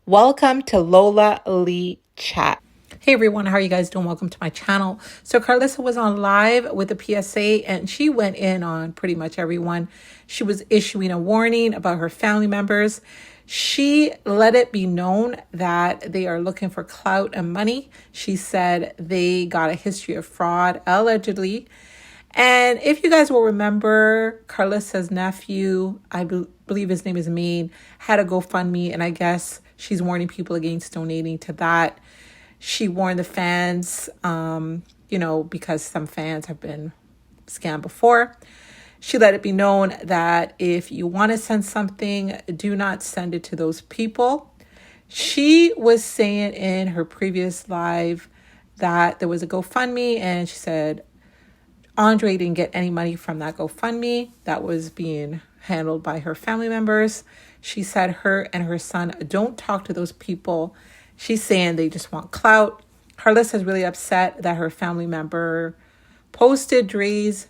Welcome to Lola Lee Chat. Hey everyone, how are you guys doing? Welcome to my channel. So Karlissa was on live with the PSA and she went in on pretty much everyone. She was issuing a warning about her family members. She let it be known that they are looking for clout and money. She said they got a history of fraud, allegedly. And if you guys will remember, Karlissa's nephew, I believe his name is Maine, had a GoFundMe, and I guess she's warning people against donating to that. She warned the fans, because some fans have been scammed before. She let it be known that if you want to send something, do not send it to those people. She was saying in her previous live that there was a GoFundMe, and she said Andre didn't get any money from that GoFundMe that was being handled by her family members. She said her and her son don't talk to those people. She's saying they just want clout. Karlissa is really upset that her family member posted Dre's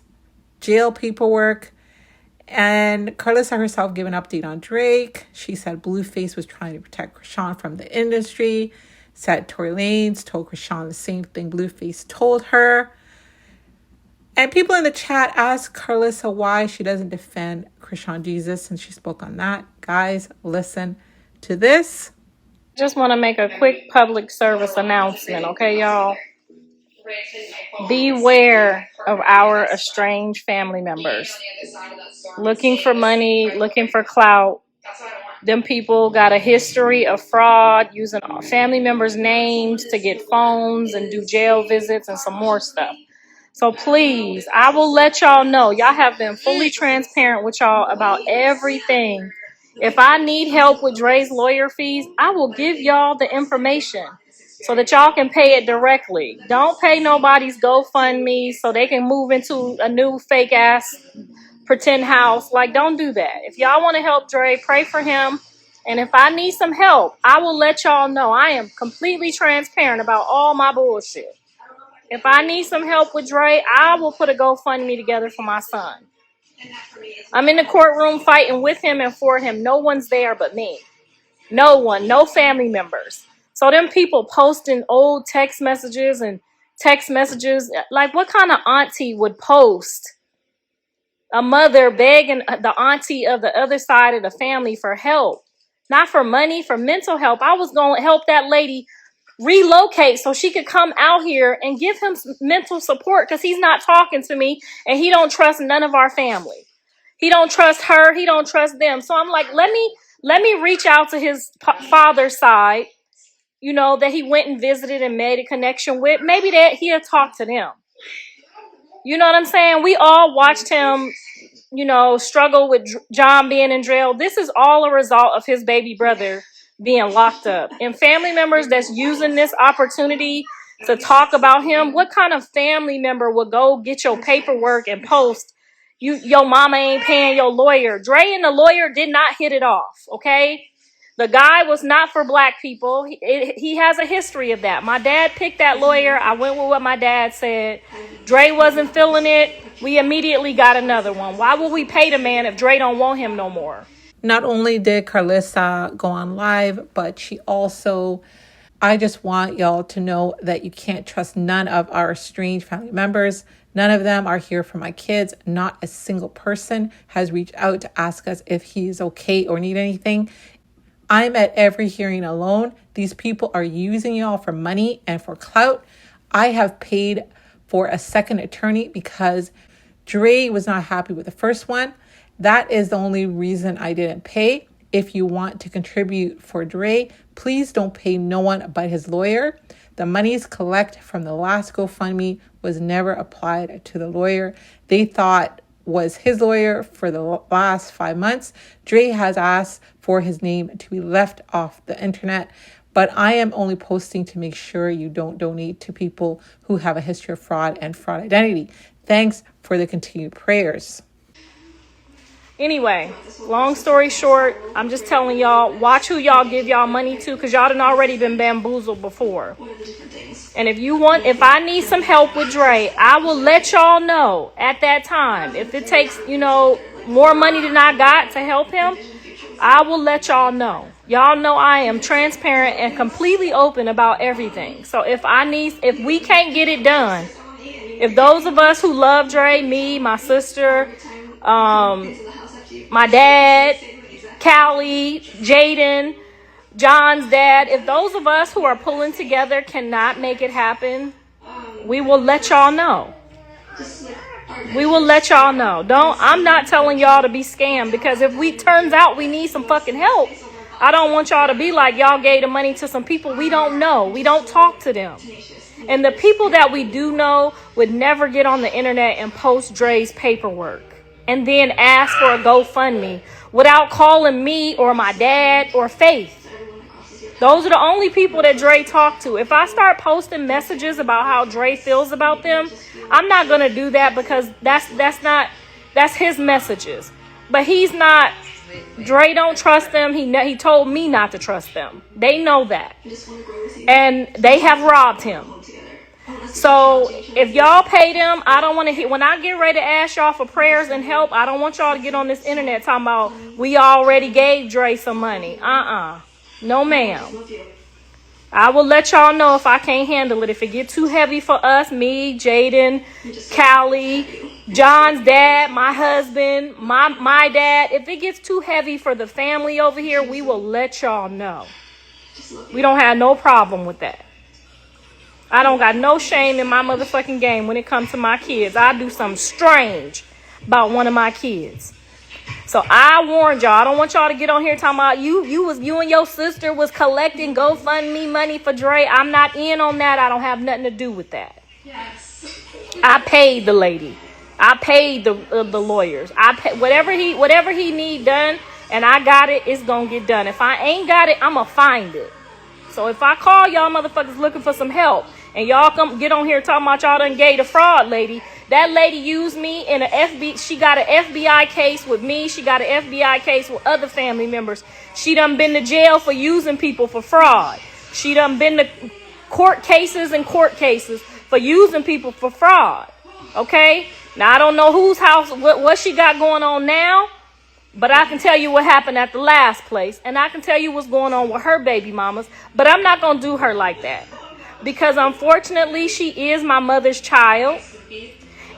jail paperwork. And Karlissa herself gave an update on Drake. She said Blueface was trying to protect CHRISEAN from the industry. Said Tory Lanez told CHRISEAN the same thing Blueface told her. And people in the chat asked Karlissa why she doesn't defend CHRISEAN Jesus, and she spoke on that. Guys, listen to this. Just want to make a quick public service announcement, okay, y'all? Beware of our estranged family members. Looking for money, looking for clout. Them people got a history of fraud, using family members' names to get phones and do jail visits and some more stuff. So please, I will let y'all know. Y'all have been fully transparent with y'all about everything. If I need help with Dre's lawyer fees, I will give y'all the information so that y'all can pay it directly. Don't pay nobody's GoFundMe so they can move into a new fake ass pretend house. Like, don't do that. If y'all want to help Dre, pray for him. And if I need some help, I will let y'all know. I am completely transparent about all my bullshit. If I need some help with Dre, I will put a GoFundMe together for my son. I'm in the courtroom fighting with him and for him. No one's there but me. No one, no family members. So them people posting old text messages, like what kind of auntie would post a mother begging the auntie of the other side of the family for help? Not for money, for mental help. I was going to help that lady relocate so she could come out here and give him some mental support, because he's not talking to me and he don't trust none of our family. He don't trust her. He don't trust them. So I'm like, let me reach out to his father's side, that he went and visited and made a connection with. Maybe that he'll talk to them. You know what I'm saying? We all watched him, struggle with John being in jail. This is all a result of his baby brother being locked up. And family members that's using this opportunity to talk about him. What kind of family member would go get your paperwork and post, your mama ain't paying your lawyer? Dre and the lawyer did not hit it off, okay? The guy was not for black people. He has a history of that. My dad picked that lawyer. I went with what my dad said. Dre wasn't feeling it. We immediately got another one. Why would we pay the man if Dre don't want him no more? Not only did Karlissa go on live, but she also, I just want y'all to know that you can't trust none of our estranged family members. None of them are here for my kids. Not a single person has reached out to ask us if he's okay or need anything. I'm at every hearing alone. These people are using y'all for money and for clout. I have paid for a second attorney because Dre was not happy with the first one. That is the only reason I didn't pay. If you want to contribute for Dre, please don't pay no one but his lawyer. The monies collected from the last GoFundMe was never applied to the lawyer they thought was his lawyer for the last 5 months. Dre has asked for his name to be left off the internet, but I am only posting to make sure you don't donate to people who have a history of fraud and fraud identity. Thanks for the continued prayers. Anyway, long story short, I'm just telling y'all, watch who y'all give y'all money to, because y'all done already been bamboozled before. And if I need some help with Dre, I will let y'all know at that time. If it takes, more money than I got to help him, I will let y'all know. Y'all know I am transparent and completely open about everything. So if we can't get it done, if those of us who love Dre, me, my sister, my dad, Callie, Jaidyn, John's dad, if those of us who are pulling together cannot make it happen, we will let y'all know. We will let y'all know. I'm not telling y'all to be scammed, because if turns out we need some fucking help, I don't want y'all to be like, y'all gave the money to some people we don't know. We don't talk to them. And the people that we do know would never get on the internet and post Dre's paperwork and then ask for a GoFundMe without calling me or my dad or Faith. Those are the only people that Dre talked to. If I start posting messages about how Dre feels about them, I'm not going to do that, because that's his messages. But he's not, Dre don't trust them. He told me not to trust them. They know that. And they have robbed him. So if y'all pay them, I don't want to hear, when I get ready to ask y'all for prayers and help, I don't want y'all to get on this internet talking about we already gave Dre some money. No, ma'am. I will let y'all know if I can't handle it. If it get too heavy for us, me, Jaidyn, Callie, John's dad, my husband, my dad, if it gets too heavy for the family over here, we will let y'all know. We don't have no problem with that. I don't got no shame in my motherfucking game when it comes to my kids. I do something strange about one of my kids. So I warned y'all. I don't want y'all to get on here talking about you and your sister was collecting GoFundMe money for Dre. I'm not in on that. I don't have nothing to do with that. Yes. I paid the lady. I paid the lawyers. I pay whatever he need done, and I got it. It's gonna get done. If I ain't got it, I'ma find it. So if I call y'all motherfuckers looking for some help, and y'all come get on here talking about y'all done gave the fraud lady. That lady used me in she got an FBI case with me. She got an FBI case with other family members. She done been to jail for using people for fraud. She done been to court cases for using people for fraud. Okay? Now, I don't know whose house, what she got going on now, but I can tell you what happened at the last place, and I can tell you what's going on with her baby mamas, but I'm not going to do her like that, because unfortunately, she is my mother's child.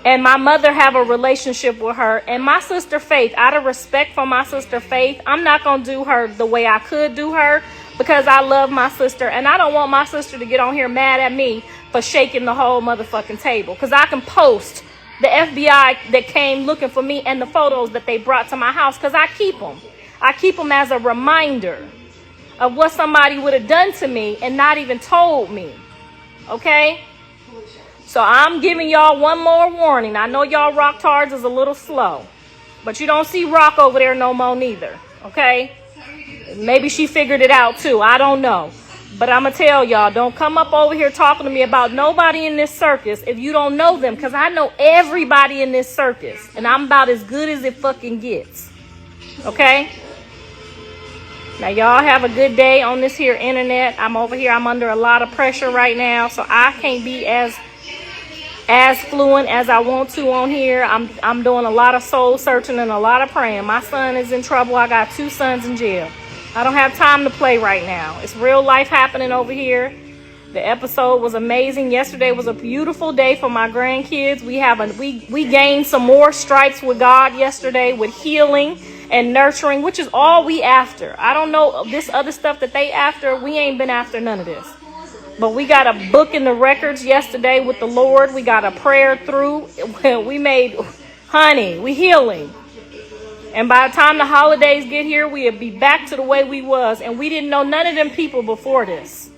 And my mother have a relationship with her. And my sister Faith, out of respect for my sister Faith, I'm not going to do her the way I could do her, because I love my sister. And I don't want my sister to get on here mad at me for shaking the whole motherfucking table. Because I can post the FBI that came looking for me and the photos that they brought to my house, because I keep them. I keep them as a reminder of what somebody would have done to me and not even told me. Okay? So I'm giving y'all one more warning. I know y'all rock tards is a little slow, but you don't see Rock over there no more neither, okay? Maybe she figured it out too. I don't know. But I'm going to tell y'all, don't come up over here talking to me about nobody in this circus if you don't know them, because I know everybody in this circus, and I'm about as good as it fucking gets, okay? Now, y'all have a good day on this here internet. I'm over here. I'm under a lot of pressure right now, so I can't be as fluent as I want to on here. I'm doing a lot of soul searching and a lot of praying. My son is in trouble. I got 2 sons in jail. I don't have time to play right now. It's real life happening over here. The episode was amazing. Yesterday was a beautiful day for my grandkids. We gained some more stripes with God yesterday with healing and nurturing, which is all we after. I don't know this other stuff that they after. We ain't been after none of this. But we got a book in the records yesterday with the Lord. We got a prayer through. We healing. And by the time the holidays get here, we'll be back to the way we was. And we didn't know none of them people before this.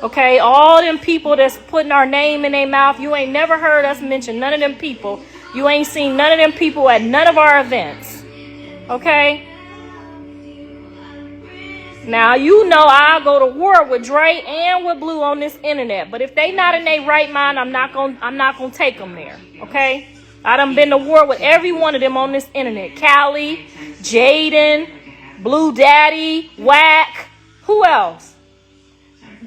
Okay? All them people that's putting our name in their mouth, you ain't never heard us mention none of them people. You ain't seen none of them people at none of our events. Okay? Now, you know I'll go to war with Dre and with Blue on this internet. But if they not in their right mind, I'm not gonna take them there. Okay? I done been to war with every one of them on this internet. Callie, Jaidyn, Blue Daddy, Whack. Who else?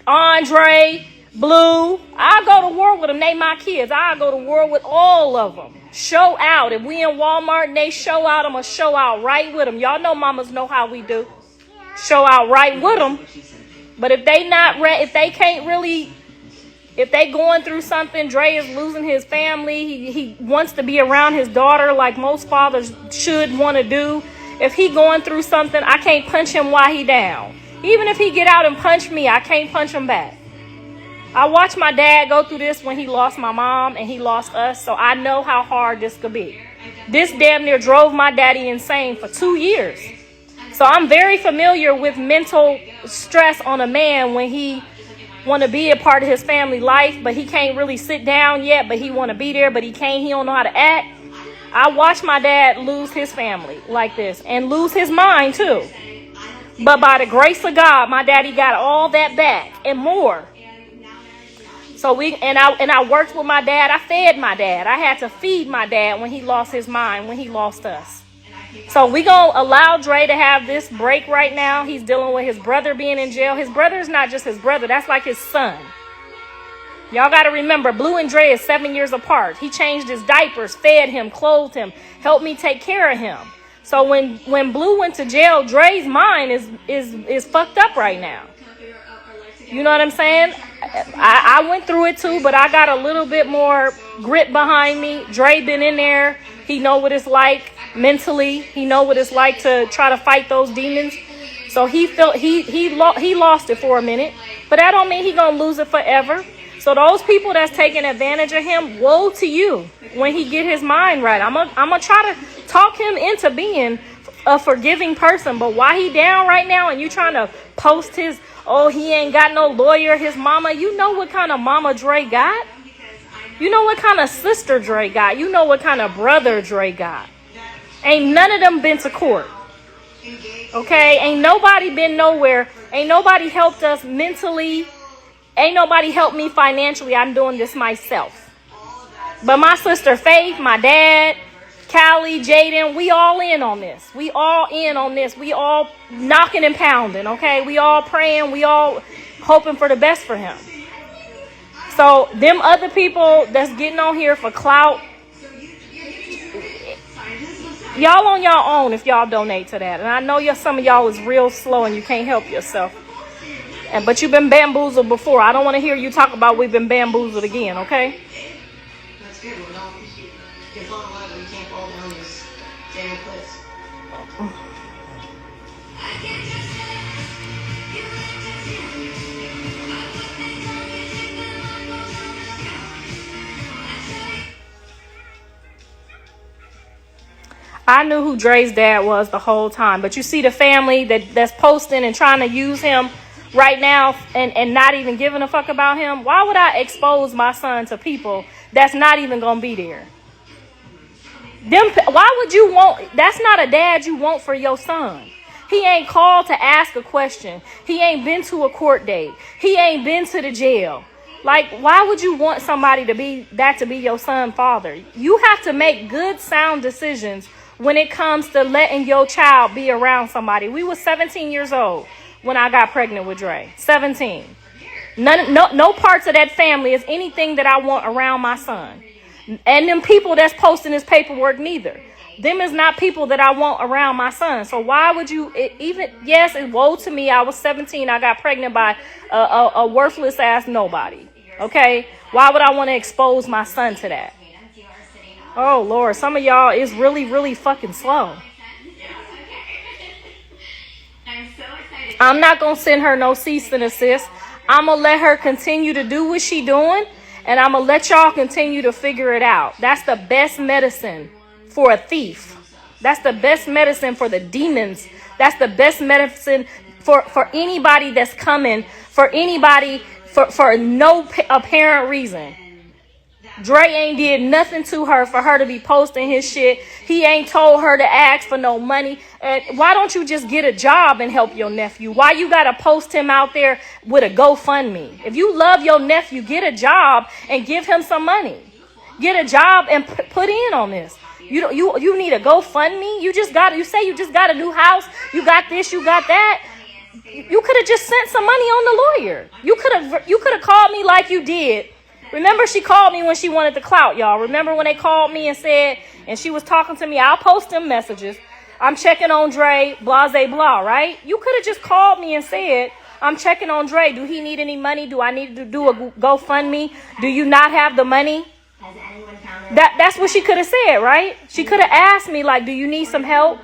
Andre, Blue. I'll go to war with them. They my kids. I'll go to war with all of them. Show out. If we in Walmart and they show out, I'm going to show out right with them. Y'all know mamas know how we do. show out right with them. But if they if they can't really, if they going through something, Dre is losing his family. He wants to be around his daughter like most fathers should want to do. If he going through something, I can't punch him while he down. Even if he get out and punch me, I can't punch him back. I watched my dad go through this when he lost my mom and he lost us, so I know how hard this could be. This damn near drove my daddy insane for 2 years. So I'm very familiar with mental stress on a man when he want to be a part of his family life, but he can't really sit down yet, but he want to be there, but he can't, he don't know how to act. I watched my dad lose his family like this and lose his mind too. But by the grace of God, my daddy got all that back and more. So I worked with my dad. I fed my dad. I had to feed my dad when he lost his mind, when he lost us. So we gonna allow Dre to have this break right now. He's dealing with his brother being in jail. His brother is not just his brother. That's like his son. Y'all got to remember, Blue and Dre is 7 years apart. He changed his diapers, fed him, clothed him, helped me take care of him. So when Blue went to jail, Dre's mind is fucked up right now. You know what I'm saying? I went through it too, but I got a little bit more grit behind me. Dre been in there. He know what it's like mentally. He know what it's like to try to fight those demons. So he felt he lost it for a minute, but that don't mean he gonna lose it forever. So those people that's taking advantage of him, woe to you when he get his mind right. I'm gonna try to talk him into being a forgiving person. But why he down right now and you trying to post his, oh, he ain't got no lawyer, his mama. You know what kind of mama Dre got? You know what kind of sister Dre got? You know what kind of brother Dre got? Ain't none of them been to court. Okay? Ain't nobody been nowhere. Ain't nobody helped us mentally. Ain't nobody helped me financially. I'm doing this myself. But my sister Faith, my dad, Callie, Jaidyn, we all in on this. We all in on this. We all knocking and pounding, okay? We all praying. We all hoping for the best for him. So them other people that's getting on here for clout, y'all on your own if y'all donate to that. And I know some of y'all is real slow and you can't help yourself. But you've been bamboozled before. I don't want to hear you talk about we've been bamboozled again, okay? That's good. Well, don't get blown away. We can't fall down this damn cliff. I knew who Dre's dad was the whole time. But you see the family that's posting and trying to use him right now and not even giving a fuck about him. Why would I expose my son to people that's not even gonna be there? Why would you want? That's not a dad you want for your son. He ain't called to ask a question. He ain't been to a court date. He ain't been to the jail. Like, why would you want somebody to be your son's father? You have to make good, sound decisions when it comes to letting your child be around somebody. We was 17 years old when I got pregnant with Dre. 17. No parts of that family is anything that I want around my son. And them people that's posting this paperwork neither. Them is not people that I want around my son. So why would you yes, it woe to me. I was 17. I got pregnant by a worthless ass nobody. Okay? Why would I want to expose my son to that? Oh, Lord. Some of y'all is really, really fucking slow. I'm not going to send her no cease and desist. I'm going to let her continue to do what she doing. And I'm going to let y'all continue to figure it out. That's the best medicine for a thief. That's the best medicine for the demons. That's the best medicine for anybody that's coming. For anybody for no apparent reason. Dre ain't did nothing to her for her to be posting his shit. He ain't told her to ask for no money. Why don't you just get a job and help your nephew? Why you got to post him out there with a GoFundMe? If you love your nephew, get a job and give him some money. Get a job and put in on this. You need a GoFundMe. You say you just got a new house. You got this, you got that. You could have just sent some money on the lawyer. You could have called me like you did. Remember, she called me when she wanted the clout, y'all. Remember when they called me and said, and she was talking to me, I'll post them messages. I'm checking on Dre, blase blah, right? You could have just called me and said, I'm checking on Dre. Do he need any money? Do I need to do a GoFundMe? Do you not have the money? Has anyone found That's what she could have said, right? She could have asked me, like, do you need some help?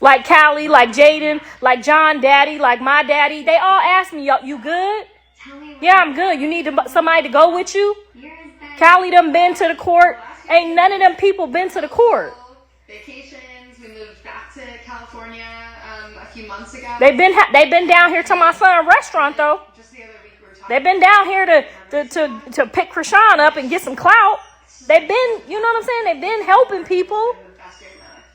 Like Callie, like Jaidyn, like John Daddy, like my daddy. They all asked me, you good? Yeah, I'm good. You need somebody to go with you? Callie done been to the court. Ain't none of them people been to the court. Vacations. We moved back to California a few months ago. They been down here to my son's restaurant though. Just the other week we were talking. They've been down here to pick CHRISEAN up and get some clout. They've been, you know what I'm saying? They've been helping people.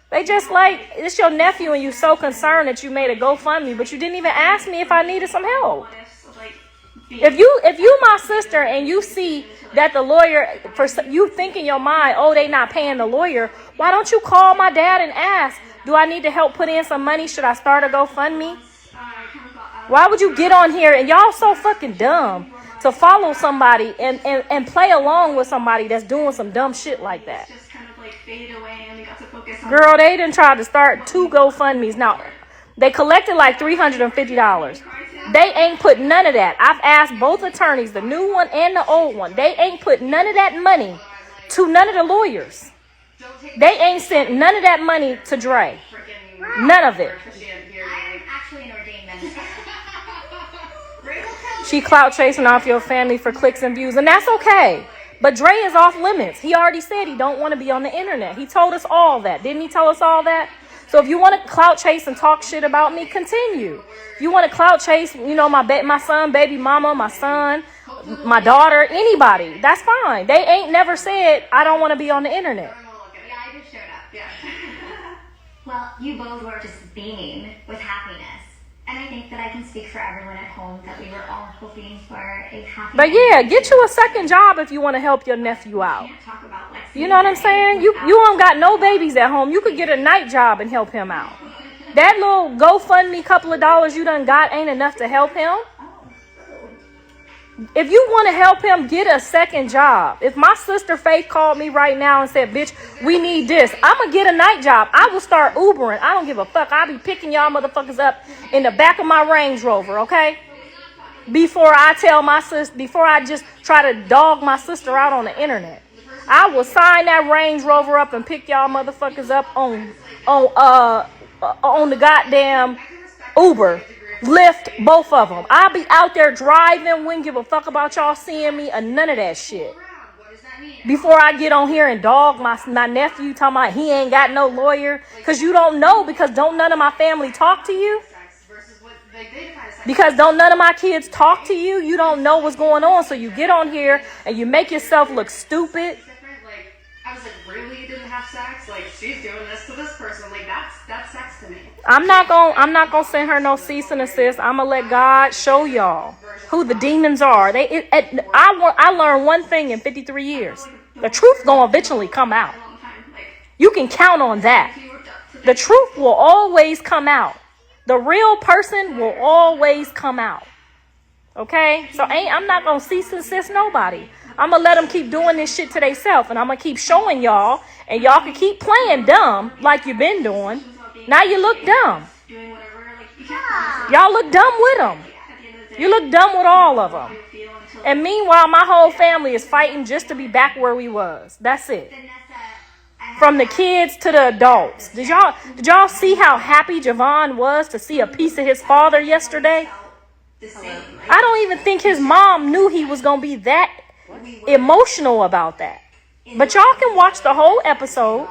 They just like, it's your nephew and you so concerned that you made a GoFundMe, but you didn't even ask me if I needed some help. If you my sister and you see that the lawyer, you think in your mind, oh, they not paying the lawyer, why don't you call my dad and ask, do I need to help put in some money? Should I start a GoFundMe? Why would you get on here and y'all so fucking dumb to follow somebody and play along with somebody that's doing some dumb shit like that? Faded away and we got to focus on. Girl, they done tried to start 2 GoFundMes. Now, they collected like $350. They ain't put none of that. I've asked both attorneys, the new one and the old one. They ain't put none of that money to none of the lawyers. They ain't sent none of that money to Dre. None of it. I'm actually an ordained minister. She clout chasing off your family for clicks and views, and that's okay. But Dre is off limits. He already said he don't want to be on the internet. He told us all that. Didn't he tell us all that? So if you want to clout chase and talk shit about me, continue. If you want to clout chase, you know, my son, baby mama, my son, my daughter, anybody, that's fine. They ain't never said, I don't want to be on the internet. Yeah, I just showed up. Yeah. Well, you both were just beaming with happiness. And I think that I can speak for everyone at home that we were all hoping for a happy. But yeah, get you a second job if you want to help your nephew out. You know what I'm saying? You don't got no babies at home. You could get a night job and help him out. That little GoFundMe couple of dollars you done got ain't enough to help him. If you want to help him, get a second job. If my sister Faith called me right now and said, bitch, we need this, I'm going to get a night job. I will start Ubering. I don't give a fuck. I'll be picking y'all motherfuckers up in the back of my Range Rover, okay? Before I tell my sister, before I just try to dog my sister out on the internet. I will sign that Range Rover up and pick y'all motherfuckers up on the goddamn Uber. Lyft, both of them. I'll be out there driving, wouldn't give a fuck about y'all seeing me or none of that shit. Before I get on here and dog my nephew talking about he ain't got no lawyer. Because you don't know, because don't none of my family talk to you? Because don't none of my kids talk to you? You don't know what's going on. So you get on here and you make yourself look stupid. I was like, really? You didn't have sex? Like, she's doing this to this person. Like, that's sex to me. I'm not gonna send her no cease and desist. I'm gonna let God show y'all who the demons are. I learned one thing in 53 years. The truth gonna eventually come out. You can count on that. The truth will always come out. The real person will always come out. Okay? So I'm not gonna cease and desist nobody. I'm going to let them keep doing this shit to themselves. And I'm going to keep showing y'all. And y'all can keep playing dumb like you've been doing. Now you look dumb. Y'all look dumb with them. You look dumb with all of them. And meanwhile, my whole family is fighting just to be back where we was. That's it. From the kids to the adults. Did y'all see how happy Javon was to see a piece of his father yesterday? I don't even think his mom knew he was going to be that emotional about that. But y'all can watch the whole episode.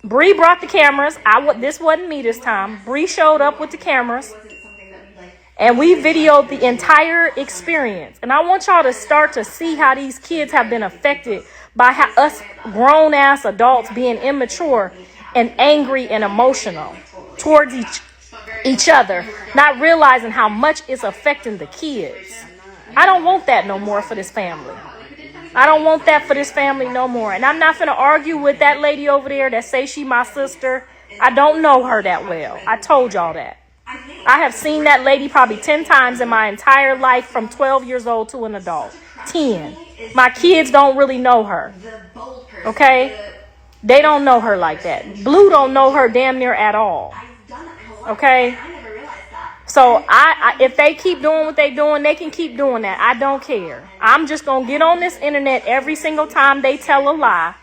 Bree brought the cameras. This wasn't me this time. Bree showed up with the cameras. And we videoed the entire experience. And I want y'all to start to see how these kids have been affected by how us grown-ass adults being immature and angry and emotional towards each other, not realizing how much it's affecting the kids. I don't want that no more for this family. I don't want that for this family no more. And I'm not going to argue with that lady over there that say she my sister. I don't know her that well. I told y'all that. I have seen that lady probably 10 times in my entire life from 12 years old to an adult. 10. My kids don't really know her. Okay? They don't know her like that. Blue don't know her damn near at all. Okay? So if they keep doing what they doing, they can keep doing that. I don't care. I'm just going to get on this internet every single time they tell a lie.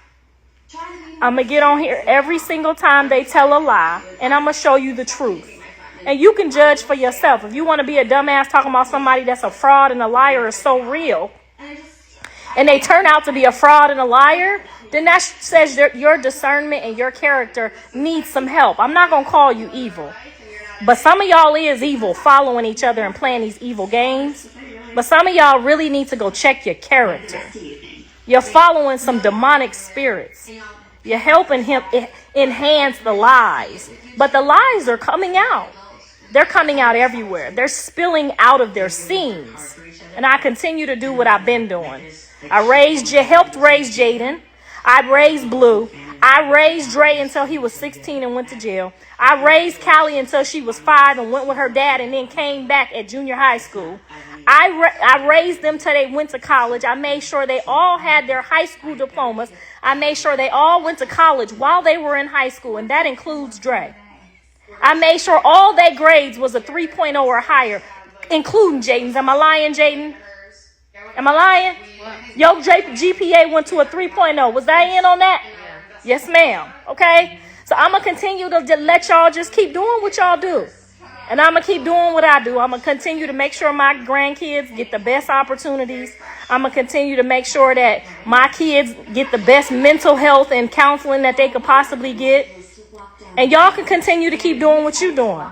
I'm going to get on here every single time they tell a lie, and I'm going to show you the truth. And you can judge for yourself. If you want to be a dumbass talking about somebody that's a fraud and a liar is so real, and they turn out to be a fraud and a liar, then that says your discernment and your character needs some help. I'm not going to call you evil. But some of y'all is evil, following each other and playing these evil games. But some of y'all really need to go check your character. You're following some demonic spirits. You're helping him enhance the lies. But the lies are coming out. They're coming out everywhere. They're spilling out of their seams. And I continue to do what I've been doing. I helped raise Jaidyn. I raised Blue. I raised Dre until he was 16 and went to jail. I raised Callie until she was 5 and went with her dad and then came back at junior high school. I raised them till they went to college. I made sure they all had their high school diplomas. I made sure they all went to college while they were in high school, and that includes Dre. I made sure all their grades was a 3.0 or higher, including Jaidyn's. Am I lying, Jaidyn? Am I lying? Your GPA went to a 3.0. Was I in on that? Yes, ma'am. Okay? So I'm going to continue to let y'all just keep doing what y'all do. And I'm going to keep doing what I do. I'm going to continue to make sure my grandkids get the best opportunities. I'm going to continue to make sure that my kids get the best mental health and counseling that they could possibly get. And y'all can continue to keep doing what you're doing.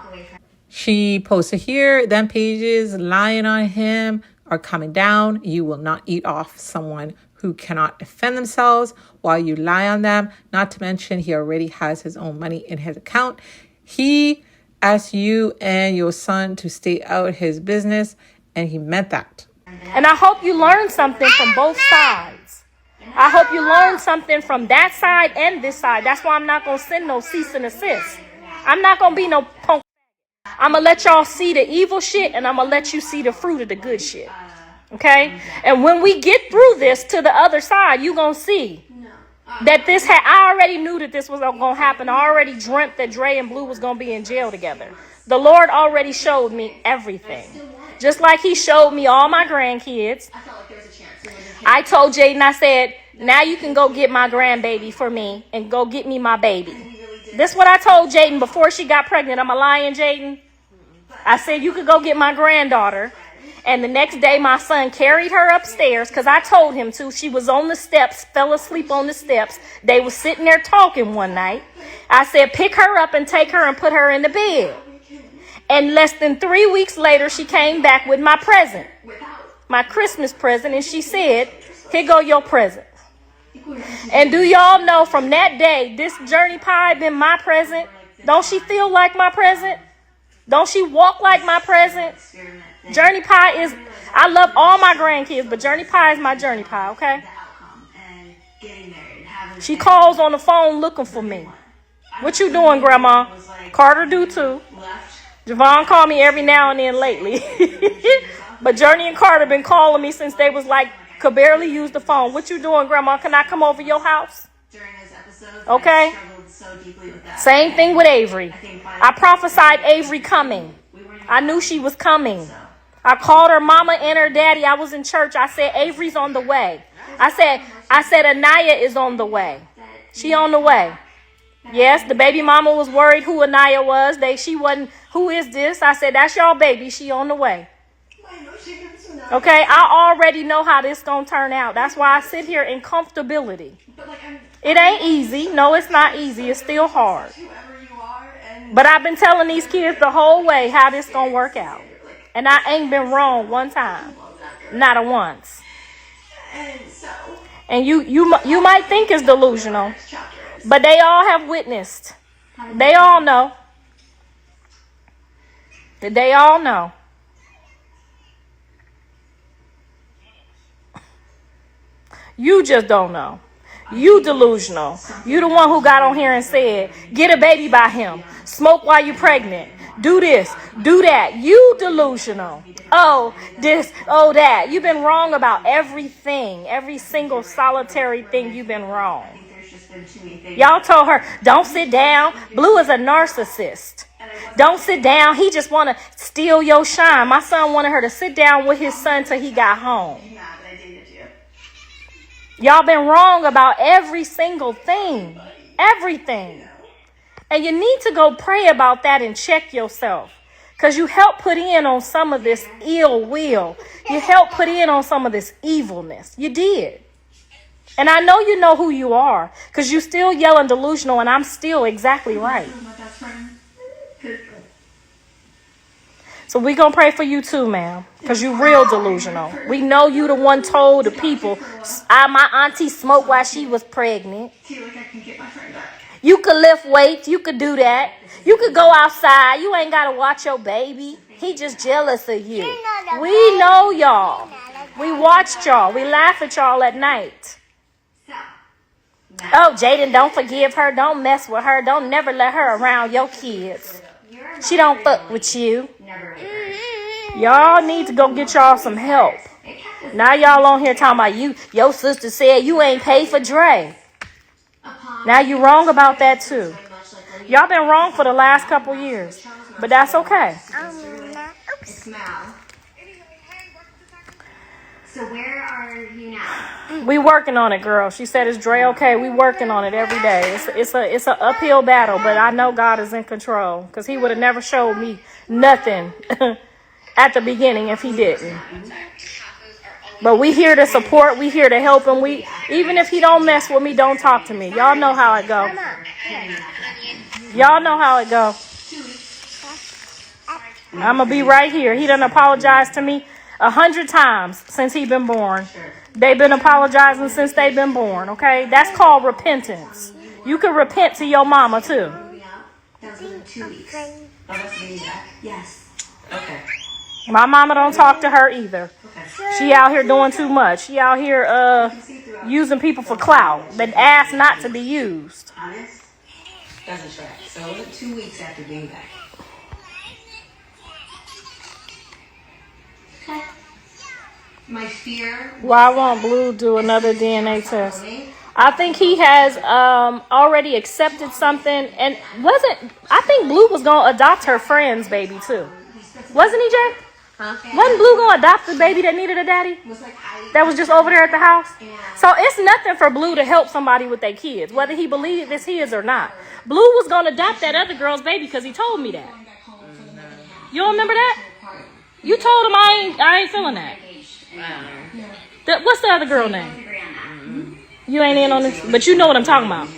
She posted here, them pages lying on him are coming down. You will not eat off someone who cannot defend themselves while you lie on them. Not to mention, he already has his own money in his account. He asked you and your son to stay out his business, and he meant that. And I hope you learn something from both sides. I hope you learn something from that side and this side. That's why I'm not going to send no cease and desist. I'm not going to be no punk. I'm going to let y'all see the evil shit, and I'm going to let you see the fruit of the good shit. Okay? And when we get through this to the other side, you're going to see that I already knew that this was going to happen. I already dreamt that Dre and Blue was going to be in jail together. The Lord already showed me everything. Just like he showed me all my grandkids. I told Jaidyn, I said, now you can go get my grandbaby for me and go get me my baby. This is what I told Jaidyn before she got pregnant. Am I lying, Jaidyn? I said, you could go get my granddaughter. And the next day, my son carried her upstairs because I told him to. She was on the steps, fell asleep on the steps. They were sitting there talking one night. I said, pick her up and take her and put her in the bed. And less than 3 weeks later, she came back with my present, my Christmas present. And she said, here go your present. And do y'all know from that day, this Journey Pie been my present? Don't she feel like my present? Don't she walk like my present? Journey Pie is, I love all my grandkids, but Journey Pie is my Journey Pie, okay? She calls on the phone looking for me. What you doing, Grandma? Carter do too. Javon called me every now and then lately. But Journey and Carter been calling me since they was like, could barely use the phone. What you doing, Grandma? Can I come over your house? Okay. Same thing with Avery. I prophesied Avery coming. I knew she was coming. I called her mama and her daddy. I was in church. I said, Avery's on the way. I said, Anaya is on the way. She on the way. Yes, the baby mama was worried who Anaya was. She wasn't, who is this? I said, that's y'all baby. She on the way. Okay, I already know how this gonna turn out. That's why I sit here in comfortability. It ain't easy. No, it's not easy. It's still hard. But I've been telling these kids the whole way how this gonna work out. And I ain't been wrong one time. Not a once. And you might think it's delusional. But they all have witnessed. They all know. They all know. You just don't know. You delusional. You the one who got on here and said, get a baby by him. Smoke while you're pregnant. Do this. Do that. You delusional. Oh, this. Oh, that. You've been wrong about everything. Every single solitary thing you've been wrong. Y'all told her, don't sit down. Blue is a narcissist. Don't sit down. He just want to steal your shine. My son wanted her to sit down with his son till he got home. Y'all been wrong about every single thing. Everything. And you need to go pray about that and check yourself. Because you helped put in on some of this ill will. You helped put in on some of this evilness. You did. And I know you know who you are. Because you still yelling delusional and I'm still exactly right. So we going to pray for you too, ma'am. Because you real delusional. We know you the one told the people, my auntie smoked while she was pregnant. You could lift weights. You could do that. You could go outside. You ain't got to watch your baby. He just jealous of you. We know y'all. We watched y'all. We laugh at y'all at night. Oh, Jaidyn, don't forgive her. Don't mess with her. Don't never let her around your kids. She don't fuck with you. Y'all need to go get y'all some help. Now y'all on here talking about you. Your sister said you ain't paid for Dre. Now you wrong about that too. Y'all been wrong for the last couple years. But that's okay. So where are you now? We working on it, girl. She said it's Dre okay. We working on it every day. It's an uphill battle, but I know God is in control. Because he would have never showed me nothing at the beginning if he didn't. But we here to support. We here to help him. Even if he don't mess with me, don't talk to me. Y'all know how it go. Y'all know how it go. I'm going to be right here. He done apologized to me 100 times since he been born. They've been apologizing since they've been born, okay? That's called repentance. You can repent to your mama, too. Yes. Okay. My mama don't talk to her either. She out here doing too much. She out here using people for clout that asked not to be used. Honest? Doesn't track. So it was 2 weeks after being back. My fear. Why won't Blue do another DNA test? I think he has already accepted something, and I think Blue was gonna adopt her friend's baby too. Wasn't he, Jay? Huh? Wasn't Blue gonna adopt the baby that needed a daddy? That was just over there at the house? So it's nothing for Blue to help somebody with their kids, whether he believes it's his or not. Blue was gonna adopt that other girl's baby because he told me that. You don't remember that? You told him I ain't feeling that. What's the other girl name? You ain't in on this, but you know what I'm talking about.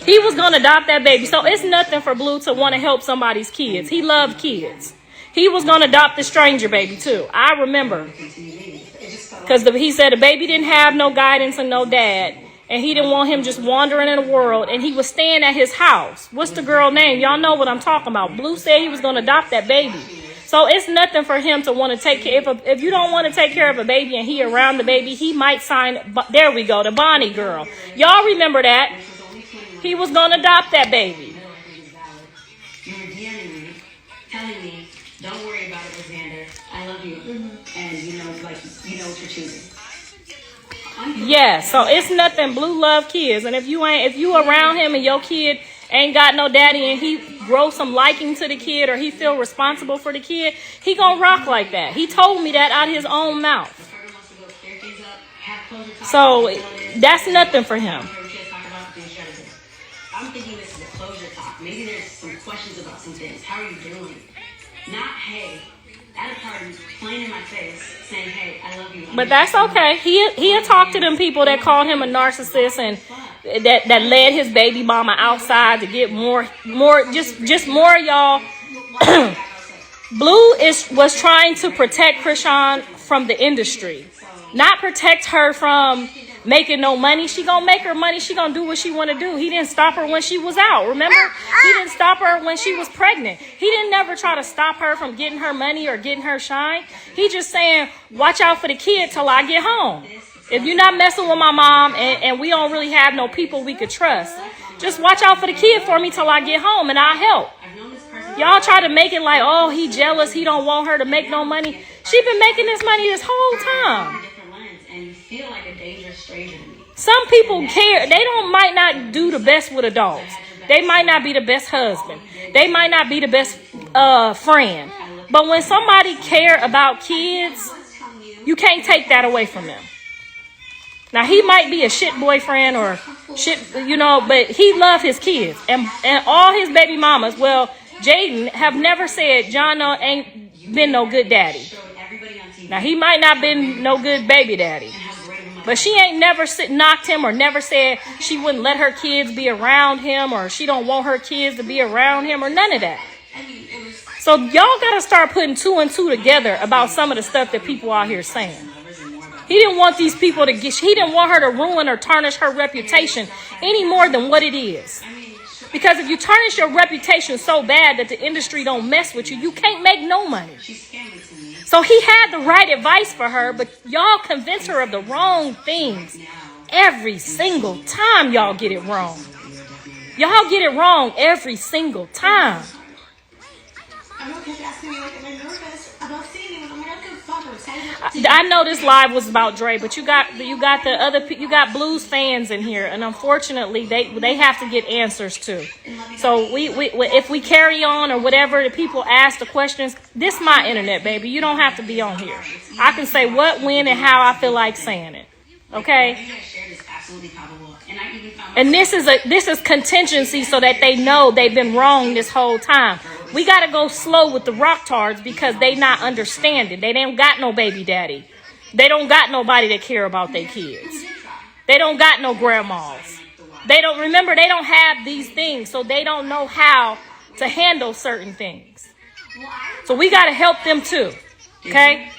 He was gonna adopt that baby, so it's nothing for Blue to want to help somebody's kids. He loved kids. He was gonna adopt the stranger baby too. I remember, because he said the baby didn't have no guidance and no dad, and he didn't want him just wandering in the world. And he was staying at his house. What's the girl name? Y'all know what I'm talking about. Blue said he was gonna adopt that baby. So it's nothing for him to want to take care. If you don't want to take care of a baby and he around the baby, he might sign. There we go, the Bonnie girl. Y'all remember that? He was going to adopt that baby. You were DMing me, telling me, don't worry about it, Xander. I love you. And you know what you're choosing. Yeah, so it's nothing. Blue love kids. And if you around him and your kid ain't got no daddy and he grow some liking to the kid or he feel responsible for the kid, he gonna rock like that. He told me that out of his own mouth. So that's nothing for him. I'm thinking this is a closure talk. Maybe there's some questions about some things. How are you doing? Not, hey, at a party, playing in my face, saying, hey, I love you. But that's okay. He'll talk to them people that called him a narcissist and that led his baby mama outside to get more just more y'all. Blue was trying to protect CHRISEAN from the industry, not protect her from making no money. She gonna make her money. She gonna do what she want to do. He didn't stop her when she was out. Remember, he didn't stop her when she was pregnant. He didn't never try to stop her from getting her money or getting her shine. He just saying, watch out for the kid till I get home. If you're not messing with my mom and we don't really have no people we could trust, just watch out for the kid for me till I get home and I'll help. Y'all try to make it like, oh, he jealous. He don't want her to make no money. She been making this money this whole time. And you feel like a dangerous stranger to me. Some people care. They might not do the best with adults. They might not be the best husband. They might not be the best friend. But when somebody care about kids, you can't take that away from them. Now, he might be a shit boyfriend or shit, but he love his kids. And all his baby mamas, well, Jaidyn, have never said John ain't been no good daddy. Now, he might not been no good baby daddy. But she ain't never knocked him or never said she wouldn't let her kids be around him or she don't want her kids to be around him or none of that. So y'all got to start putting 2 and 2 together about some of the stuff that people out here saying. He didn't want these people to he didn't want her to ruin or tarnish her reputation any more than what it is. Because if you tarnish your reputation so bad that the industry don't mess with you, you can't make no money. So he had the right advice for her, but y'all convince her of the wrong things. Every single time y'all get it wrong. Y'all get it wrong every single time. I know this live was about Dre, but you got Blues fans in here, and unfortunately they have to get answers too. So we if we carry on or whatever, the people ask the questions. This my internet, baby. You don't have to be on here. I can say what, when, and how I feel like saying it. Okay. And this is contingency so that they know they've been wrong this whole time. We got to go slow with the rock tards because they not understanding. They don't got no baby daddy. They don't got nobody that care about their kids. They don't got no grandmas. They don't have these things, so they don't know how to handle certain things. So we got to help them too. Okay?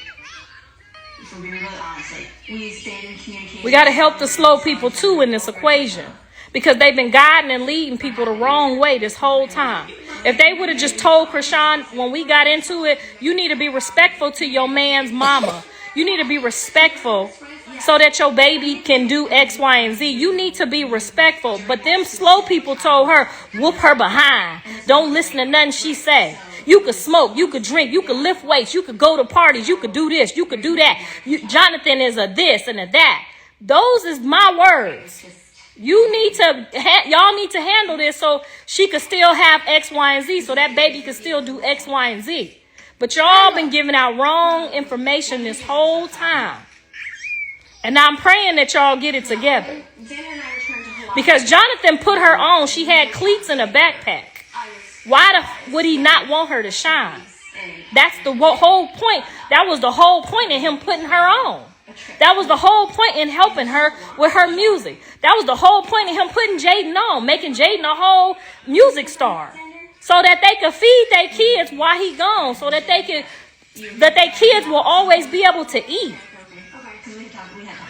We got to help the slow people too in this equation because they've been guiding and leading people the wrong way this whole time. If they would have just told CHRISEAN when we got into it, you need to be respectful to your man's mama. You need to be respectful so that your baby can do X, Y, and Z. You need to be respectful. But them slow people told her, whoop her behind. Don't listen to nothing she say. You could smoke, you could drink, you could lift weights, you could go to parties, you could do this, you could do that. Jonathan is a this and a that. Those is my words. Y'all need to handle this so she could still have X, Y, and Z, so that baby could still do X, Y, and Z. But y'all been giving out wrong information this whole time. And I'm praying that y'all get it together. Because Jonathan put her on. She had cleats in a backpack. Why would he not want her to shine? That's the whole point. That was the whole point in him putting her on. That was the whole point in helping her with her music. That was the whole point of him putting Jaidyn on, making Jaidyn a whole music star. So that they could feed their kids while he gone. So that their kids will always be able to eat.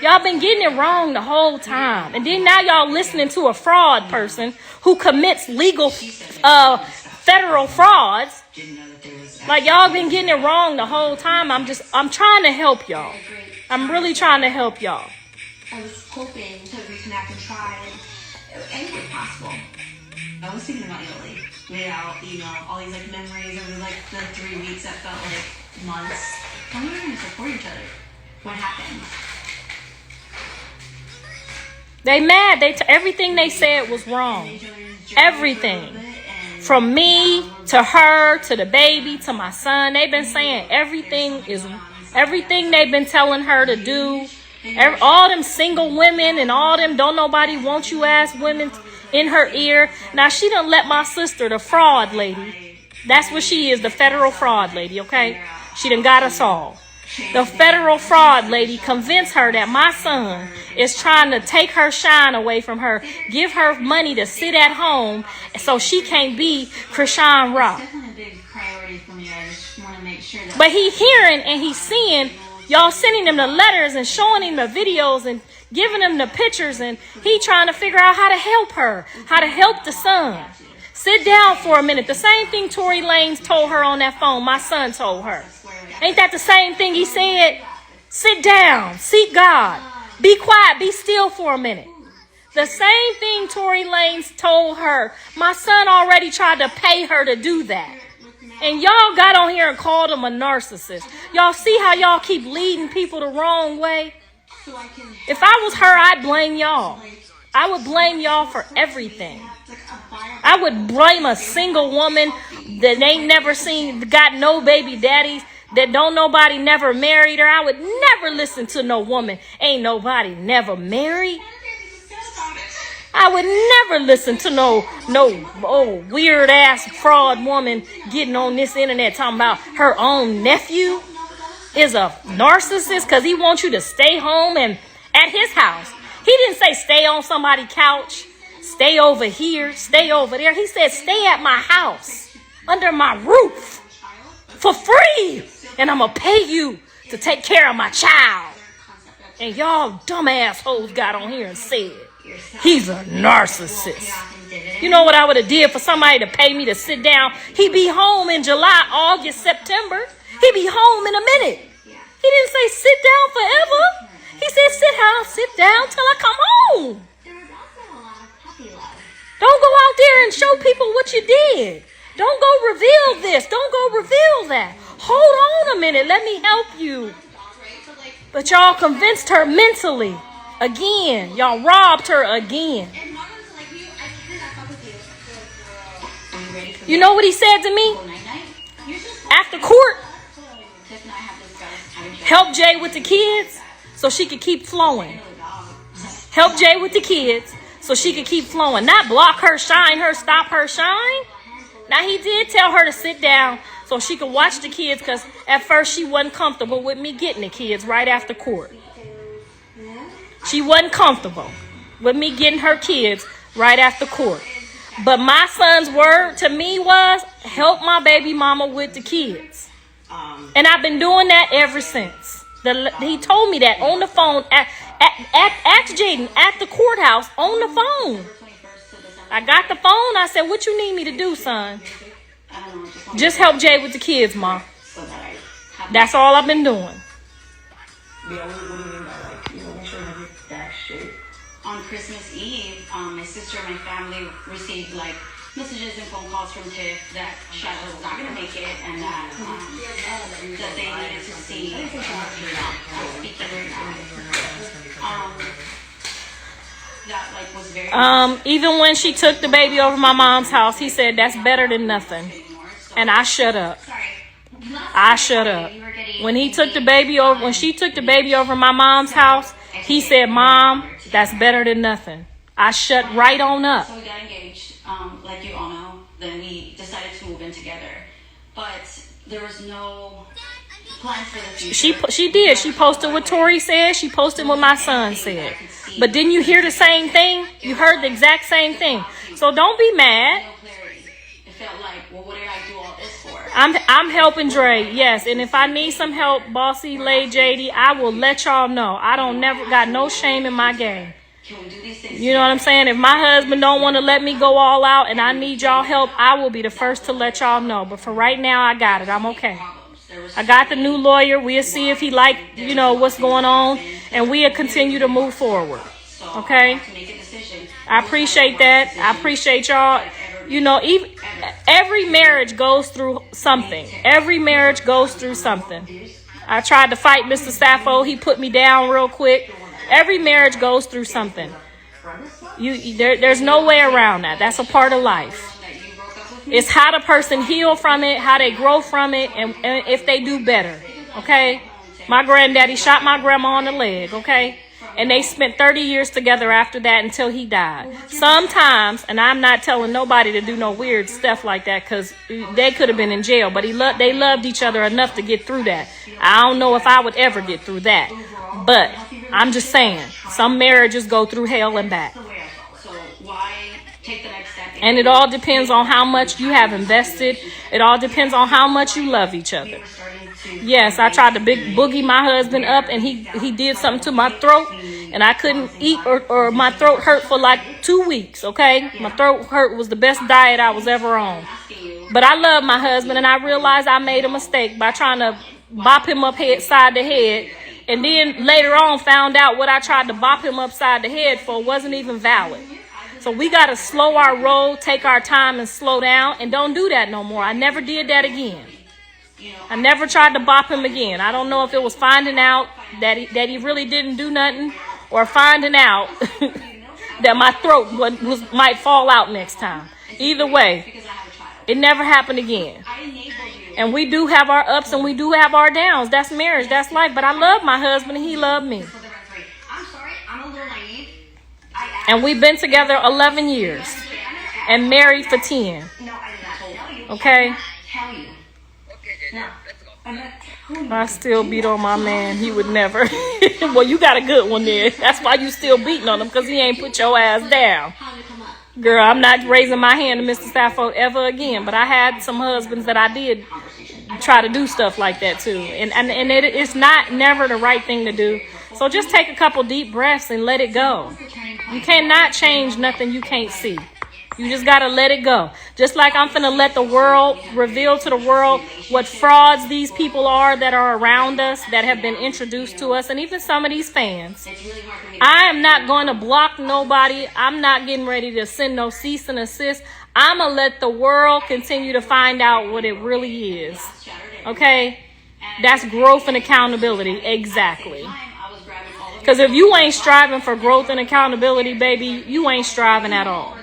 Y'all been getting it wrong the whole time. And then now y'all listening to a fraud person who commits legal federal frauds. Like y'all been getting it wrong the whole time. I'm trying to help y'all. I'm really trying to help y'all. I was hoping to reconnect and try anything possible. I was thinking about Italy. Made out, all these memories over the 3 weeks that felt like months. How are we going to support each other? What happened? They mad. Everything they said was wrong. Everything. From me to her to the baby to my son. They've been saying everything they've been telling her to do. All them single women and all them don't nobody want you ass women in her ear. Now she done let my sister, the fraud lady. That's what she is, the federal fraud lady, okay? She done got us all. The federal fraud lady convinced her that my son is trying to take her shine away from her, give her money to sit at home so she can't be CHRISEANROCK. But he hearing and he seeing y'all sending him the letters and showing him the videos and giving him the pictures, and he trying to figure out how to help her, how to help the son. Sit down for a minute. The same thing Tory Lanez told her on that phone, my son told her. Ain't that the same thing he said? Sit down, seek God, be quiet, be still for a minute. The same thing Tory Lanez told her. My son already tried to pay her to do that. And y'all got on here and called him a narcissist. Y'all see how y'all keep leading people the wrong way? If I was her, I'd blame y'all. I would blame y'all for everything. I would blame a single woman that ain't never seen, got no baby daddies, that don't nobody never married her. I would never listen to no woman. Ain't nobody never married. I would never listen to no weird ass fraud woman getting on this internet talking about her own nephew is a narcissist because he wants you to stay home and at his house. He didn't say stay on somebody's couch, stay over here, stay over there. He said stay at my house, under my roof, for free. And I'm going to pay you to take care of my child. And y'all dumb assholes got on here and said he's a narcissist. You know what I would have did for somebody to pay me to sit down? He be home in July, August, September. He be home in a minute. He didn't say sit down forever. He said sit down till I come home. Don't go out there and show people what you did. Don't go reveal this. Don't go reveal that. Hold on a minute. Let me help you. But y'all convinced her mentally. Again. Y'all robbed her again. You know what he said to me? After court? Help Jay with the kids so she could keep flowing. Help Jay with the kids so she could keep flowing. Not block her, shine her, stop her shine. Now, he did tell her to sit down so she could watch the kids because at first she wasn't comfortable with me getting the kids right after court. She wasn't comfortable with me getting her kids right after court. But my son's word to me was, help my baby mama with the kids. And I've been doing that ever since. He told me that on the phone. Ask Jaidyn at the courthouse on the phone. I got the phone. I said, what you need me to do, son? Just help Jay with the kids, Ma. That's all I've been doing. On Christmas Eve, my sister and my family received messages and phone calls from Tiff that Shadow was not going to make it and that they needed to see speaking that was very even when she took the baby over my mom's house, he said that's better than nothing. And I shut up. I shut up. When she took the baby over my mom's house, he said, Mom, that's better than nothing. I shut right on up. So we got engaged, like you all know. Then we decided to move in together. But there was no plans for the future. She did. She posted what Tori said. She posted what my son said. But didn't you hear the same thing? You heard the exact same thing. So don't be mad. It felt like, well, what did I do all this for? I'm helping Dre, yes. And if I need some help, Bossy, Lay, JD, I will let y'all know. I don't never got no shame in my game. You know what I'm saying? If my husband don't want to let me go all out and I need y'all help, I will be the first to let y'all know. But for right now, I got it. I'm okay. I got the new lawyer. We'll see if he what's going on. And we'll continue to move forward. Okay? I appreciate that. I appreciate y'all. Every marriage goes through something. Every marriage goes through something. I tried to fight Mr. Sappho. He put me down real quick. Every marriage goes through something. There's no way around that. That's a part of life. It's how the person heal from it, how they grow from it, and if they do better. Okay? My granddaddy shot my grandma on the leg. Okay? And they spent 30 years together after that until he died. Sometimes, and I'm not telling nobody to do no weird stuff like that because they could have been in jail, but they loved each other enough to get through that. I don't know if I would ever get through that. But I'm just saying, some marriages go through hell and back. And it all depends on how much you have invested. It all depends on how much you love each other. Yes, I tried to big boogie my husband up and he did something to my throat and I couldn't eat or my throat hurt for like 2 weeks, okay? My throat hurt was the best diet I was ever on. But I love my husband and I realized I made a mistake by trying to bop him up side to head. And then later on found out what I tried to bop him upside the head for wasn't even valid. So we got to slow our roll, take our time and slow down and don't do that no more. I never did that again. I never tried to bop him again. I don't know if it was finding out that he really didn't do nothing, or finding out that my throat might fall out next time. Either way, it never happened again. And we do have our ups and we do have our downs. That's marriage. That's life. But I love my husband and he loved me. I'm sorry, I'm a little naive. And we've been together 11 years and married for 10. No, I did not tell you. Okay? Tell you. No, I'm not telling you. I still beat on my man. He would never. Well, you got a good one there. That's why you still beating on him, because he ain't put your ass down. Girl, I'm not raising my hand to Mr. Sappho ever again. But I had some husbands that I did try to do stuff like that too. And it's not never the right thing to do. So just take a couple deep breaths and let it go. You cannot change nothing you can't see. You just got to let it go. Just like I'm finna let the world reveal to the world what frauds these people are that are around us, that have been introduced to us, and even some of these fans. I am not going to block nobody. I'm not getting ready to send no cease and assist. I'm going to let the world continue to find out what it really is. Okay? That's growth and accountability. Exactly. Because if you ain't striving for growth and accountability, baby, you ain't striving at all.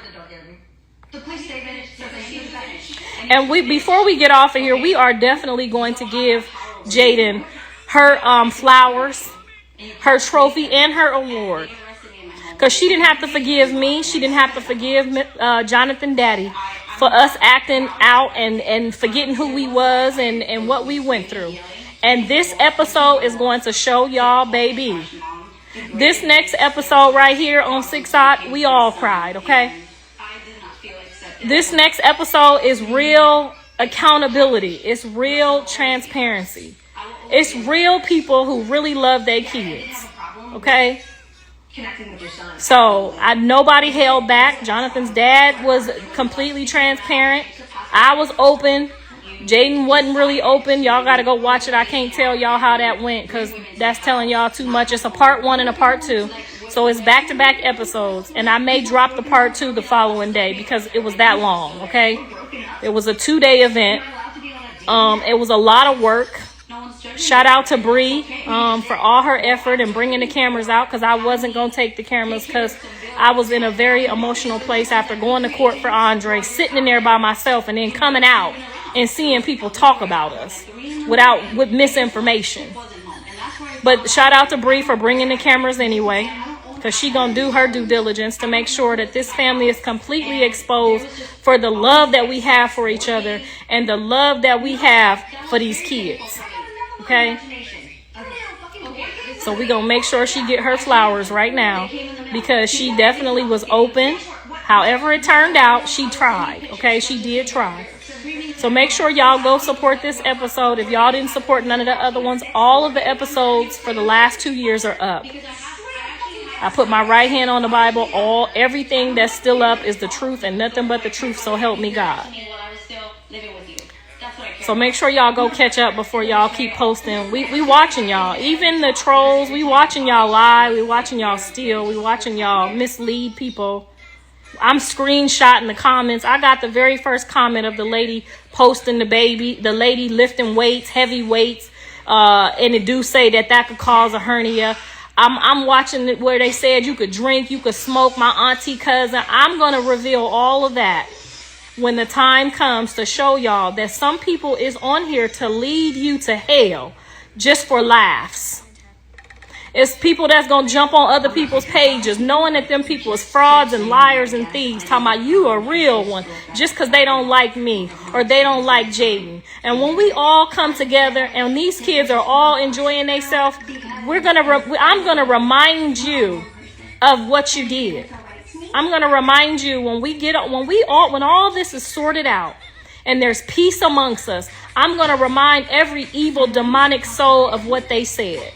And before we get off of here, we are definitely going to give Jaidyn her flowers, her trophy, and her award. Because she didn't have to forgive me. She didn't have to forgive Jonathan Daddy for us acting out and forgetting who we was and what we went through. And this episode is going to show y'all, baby. This next episode right here on 6 Odd, we all cried, okay? This next episode is real accountability. It's real transparency. It's real people who really love their kids, okay? So nobody held back. Jonathan's dad was completely transparent. I was open. Jaidyn wasn't really open. Y'all got to go watch it. I can't tell y'all how that went because that's telling y'all too much. It's a part 1 and a part 2. So it's back-to-back episodes. And I may drop the part 2 the following day because it was that long, okay? It was a 2-day event. It was a lot of work. Shout out to Bree for all her effort and bringing the cameras out, because I wasn't going to take the cameras because I was in a very emotional place after going to court for Andre, sitting in there by myself and then coming out and seeing people talk about us with misinformation. But shout out to Bree for bringing the cameras anyway, because she gonna do her due diligence to make sure that this family is completely exposed for the love that we have for each other and the love that we have for these kids. Okay? So we gonna make sure she get her flowers right now, because she definitely was open. However it turned out, she tried. Okay? She did try. So make sure y'all go support this episode. If y'all didn't support none of the other ones, all of the episodes for the last 2 years are up. I put my right hand on the Bible. Everything that's still up is the truth and nothing but the truth. So help me God. So make sure y'all go catch up before y'all keep posting. We watching y'all. Even the trolls, we watching y'all lie. We watching y'all steal. We watching y'all mislead people. I'm screenshotting the comments. I got the very first comment of the lady posting the baby, the lady lifting weights, heavy weights, and it do say that could cause a hernia. I'm watching it where they said you could drink, you could smoke, my auntie, cousin. I'm going to reveal all of that when the time comes to show y'all that some people is on here to lead you to hell just for laughs. It's people that's going to jump on other people's pages knowing that them people is frauds and liars and thieves, talking about you a real one just because they don't like me or they don't like Jaidyn. And when we all come together and these kids are all enjoying themselves, I'm going to remind you of what you did. I'm going to remind you when all this is sorted out and there's peace amongst us, I'm going to remind every evil demonic soul of what they said.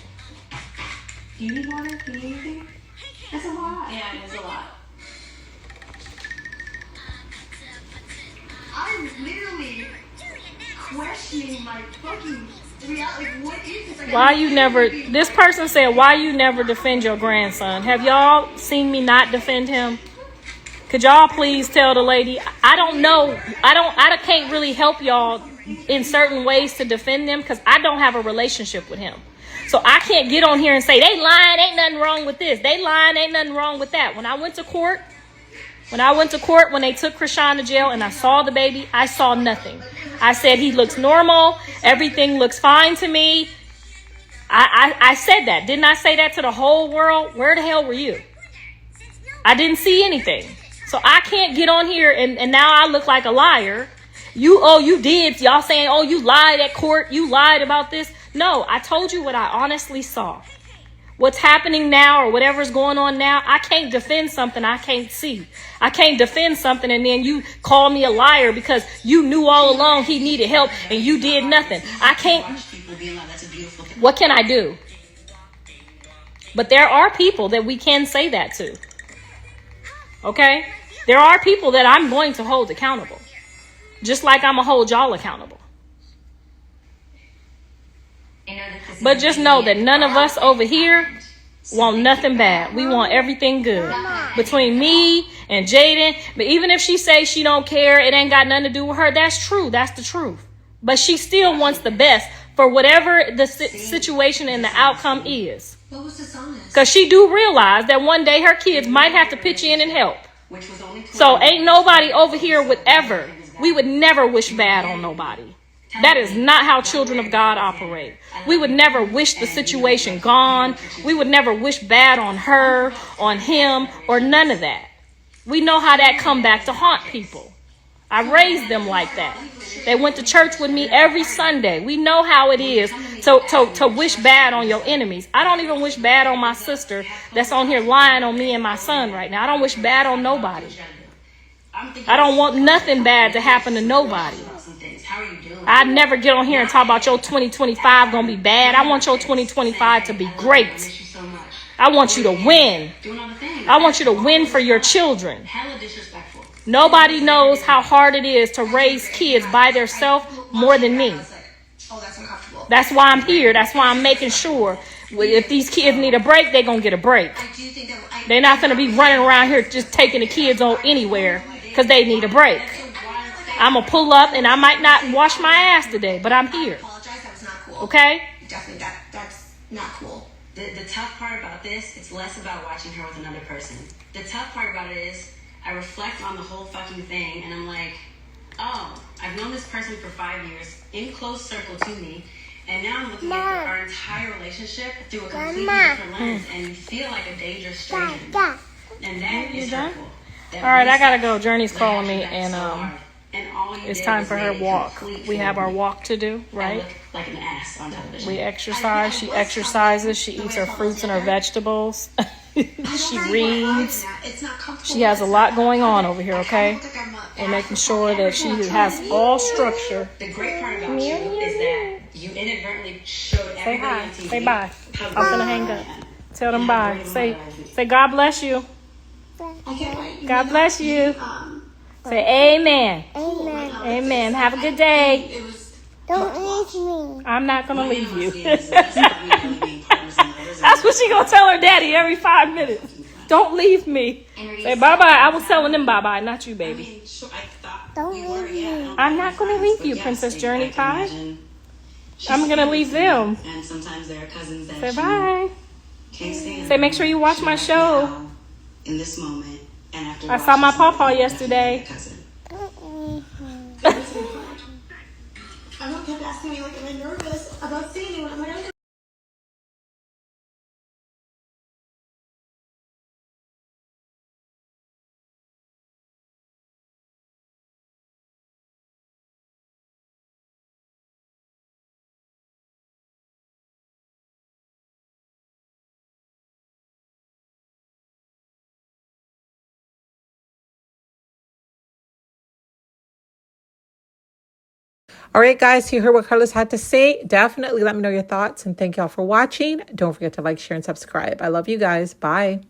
Do you need water? Do you need anything? That's a lot. Yeah, it is a lot. I'm literally questioning my fucking reality. Like, what is this? Like, This person said, why you never defend your grandson? Have y'all seen me not defend him? Could y'all please tell the lady? I don't know. I can't really help y'all in certain ways to defend them because I don't have a relationship with him. So I can't get on here and say, they lying, ain't nothing wrong with this. They lying, ain't nothing wrong with that. When I went to court, when they took CHRISEAN to jail and I saw the baby, I saw nothing. I said, he looks normal. Everything looks fine to me. I said that. Didn't I say that to the whole world? Where the hell were you? I didn't see anything. So I can't get on here and now I look like a liar. You did. Y'all saying, oh, you lied at court. You lied about this. No, I told you what I honestly saw. What's happening now or whatever's going on now, I can't defend something I can't see. I can't defend something and then you call me a liar because you knew all along he needed help and you did nothing. I can't. What can I do? But there are people that we can say that to. Okay? There are people that I'm going to hold accountable. Just like I'm going to hold y'all accountable. But just know that none of us over here want nothing bad. We want everything good. Between me and Jaidyn. But even if she says she don't care, it ain't got nothing to do with her. That's true. That's the truth. But she still wants the best for whatever the situation and the outcome is. Because she do realize that one day her kids might have to pitch in and help. So ain't nobody over here we would never wish bad on nobody. That is not how children of God operate. We would never wish the situation gone. We would never wish bad on her, on him, or none of that. We know how that come back to haunt people. I raised them like that. They went to church with me every Sunday. We know how it is to wish bad on your enemies. I don't even wish bad on my sister that's on here lying on me and my son right now. I don't wish bad on nobody. I don't want nothing bad to happen to nobody. I'd never get on here and talk about your 2025 gonna be bad. I want your 2025 to be great. I want you to win. I want you to win for your children. Nobody knows how hard it is to raise kids by themselves more than me. That's why I'm here. That's why I'm making sure if these kids need a break, they're gonna get a break. They're not gonna be running around here just taking the kids on anywhere because they need a break. I'm going to pull up and I might not wash my ass today, but I'm here. Okay? Definitely, that's not cool. The tough part about this, it's less about watching her with another person. The tough part about it is I reflect on the whole fucking thing and I'm like, oh, I've known this person for 5 years, in close circle to me, and now I'm looking at our entire relationship through a completely different lens and you feel like a dangerous stranger. And that is hurtful. All right, I got to go. Journey's calling me and it's time for her walk. We have our walk to do, right? Like an ass on television. We exercise. She exercises. She eats her fruits and her vegetables. She reads. She has a lot going on over here, okay? We're making sure that she has all structure. The great part about you is that you inadvertently showed everybody. Say hi. On TV. Say bye. I'm gonna hang up. Tell them bye. Say God bless you. God bless you. Say amen. Amen. Amen. Have a good day. Don't leave me. I'm not going to leave you. That's what she going to tell her daddy every 5 minutes. Don't leave me. Say bye-bye. I was telling them bye-bye, not you, baby. Don't leave me. I'm not going to leave you, Princess Journey Pie. I'm going to leave them. And sometimes there are cousins that Say bye. say Say make sure you watch my show. In this moment. And after I saw my pawpaw yesterday. Everyone kept asking me, like, am I nervous about seeing you? I'm like, All right, guys, you heard what Karlissa had to say. Definitely let me know your thoughts and thank y'all for watching. Don't forget to like, share, and subscribe. I love you guys. Bye.